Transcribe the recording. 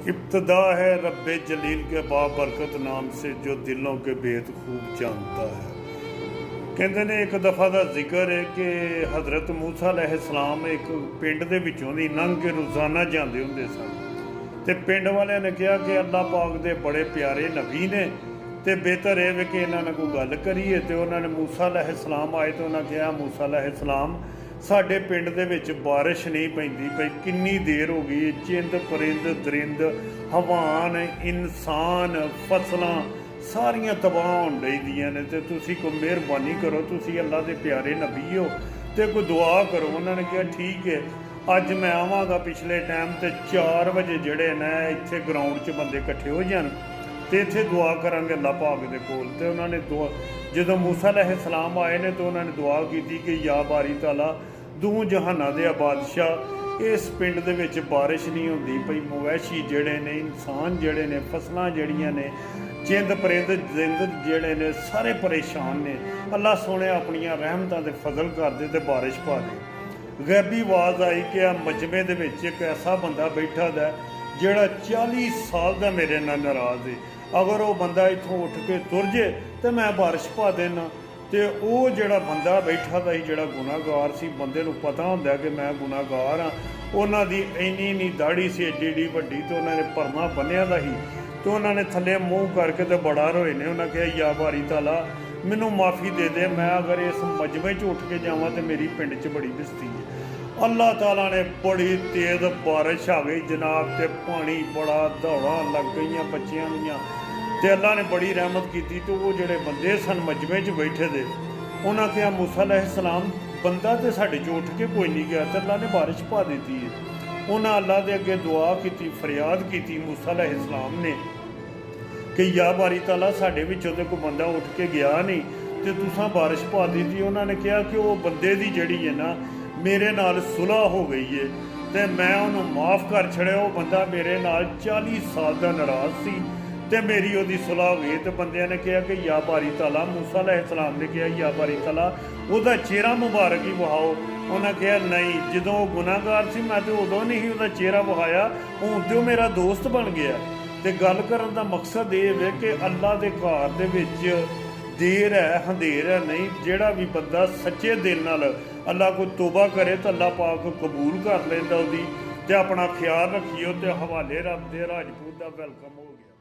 इब्तदा है रब्बे जलील के बाबरकत नाम से जो दिलों के भेद खूब जानता है। कहते ने एक दफ़ा का जिक्र है कि हज़रत मूसा अलैहिस्सलाम एक पिंड दे विचों दी लंघ के रोज़ाना जाते होंदे सन ते पिंड वालियां ने कहा कि अल्लाह पाक दे बड़े प्यारे नबी ने ते बेहतर है कि इन्हां नाल कोई गल करिए। ते उन्होंने मूसा अलैहिस्सलाम आए तो उन्होंने कहा मूसा अलैहिस्सलाम साडे पिंड दे विच बारिश नहीं पैंदी पई, किन्नी देर हो गई, चिंद परिंद दरिंद हवान इंसान फसलां सारियां तबाह होण लई दियां ने ते तुसीं कोई मेहरबानी करो, तुसीं अल्लाह दे प्यारे नबी हो ते कोई दुआ करो। उन्होंने कहा ठीक है अज मैं आवांगा पिछले टाइम ते 4 बजे जिहड़े ने इत्थे ग्राउंड च बंदे इकट्ठे हो जान ते इत्थे दुआ करांगे अल्लाह पाक दे कोल। ते उन्होंने दुआ जदों मूसा अलैहिस्सलाम आए ने तो उन्होंने दुआ की कि या बारी ताला दूं जहाना दे बादशाह इस पिंड दे विच बारिश नहीं होंदी पई, मवैशी जिहड़े ने इंसान जिहड़े ने फसलां जिहड़ियां ने चिंद परिंद जिंद जिहड़े ने सारे परेशान ने, अल्लाह सोने अपनियां रहमतां दे फजल कर दे ते बारिश पा दे। गैबी आवाज़ आई कि मजमे दे विच एक ऐसा बंदा बैठा दा जिहड़ा 40 साल दा मेरे नाल नाराज़ है, अगर वो बंदा इत्थों उठ के तुर जे तो मैं बारिश पा देना। तो वो जिहड़ा बंदा बैठा था जिहड़ा गुनाहगार सी, बंदे नूं पता हुंदा कि मैं गुनाहगार हाँ, उन्हां दी इन्नी दाड़ी सी एडी वड्डी तो उन्होंने परना बन्निया दा ही तो उन्होंने थल्ले मूँह करके तो बड़ा रोए ने। उन्हें कहा या बारी ताला मैनू माफ़ी दे दे, मैं अगर इस मजमे च उठ के जावां तो मेरी पिंड च बड़ी बेइज्जती है। अल्लाह ताला ने बड़ी तेज़ बारिश आ गई जनाब, ते पानी बड़ा दौड़ा लग गई बच्चियां दियां ते अल्लाह ने बड़ी रहमत की। तो वो जोड़े बंदे सन मजमे च बैठे दे उन्हें कहा मूसा अलैहिस्सलाम बंदा तो साढ़े चो उठ के कोई नहीं गया तो अल्लाह ने बारिश पा दी है। उन्हें अल्लाह के अगे दुआ की, फरियाद की मूसा अलैहिस्सलाम ने कि या बारी ताला साढ़े विचों तो कोई बंदा उठ के गया नहीं तो तुसां बारिश पा दी थी। उन्होंने कहा कि वो बंदे की जिहड़ी है ना मेरे नाल सुलह हो गई है तो मैं उन्होंने माफ़ कर छड़िया। वो बंदा मेरे नाल 40 साल का नाराज़ सी ते मेरी उहदी सुलह हो गई। तो बंदियां ने कहा कि या बारी ताला, मूसा अलैहिस्सलाम ने कहा या बारी ताला उहदा चेहरा मुबारक ही वहाओ। उन्हें कहा नहीं, जदों गुनाहगार सी मैं तो उदों नहीं उहदा चेहरा वहाया, हुण तो मेरा दोस्त बन गया। तो गल करन दा मकसद ये है कि अल्लाह के घर दे विच देर है अंधेर है नहीं। जिहड़ा भी बंदा सच्चे दिल नाल अल्लाह को तौबा करे तो अल्लाह पाक कबूल कर लैंदा उहदी। ते अपना ख्याल रखियो। तो हवाले रब दे राजपूत दा वेलकम हो गया।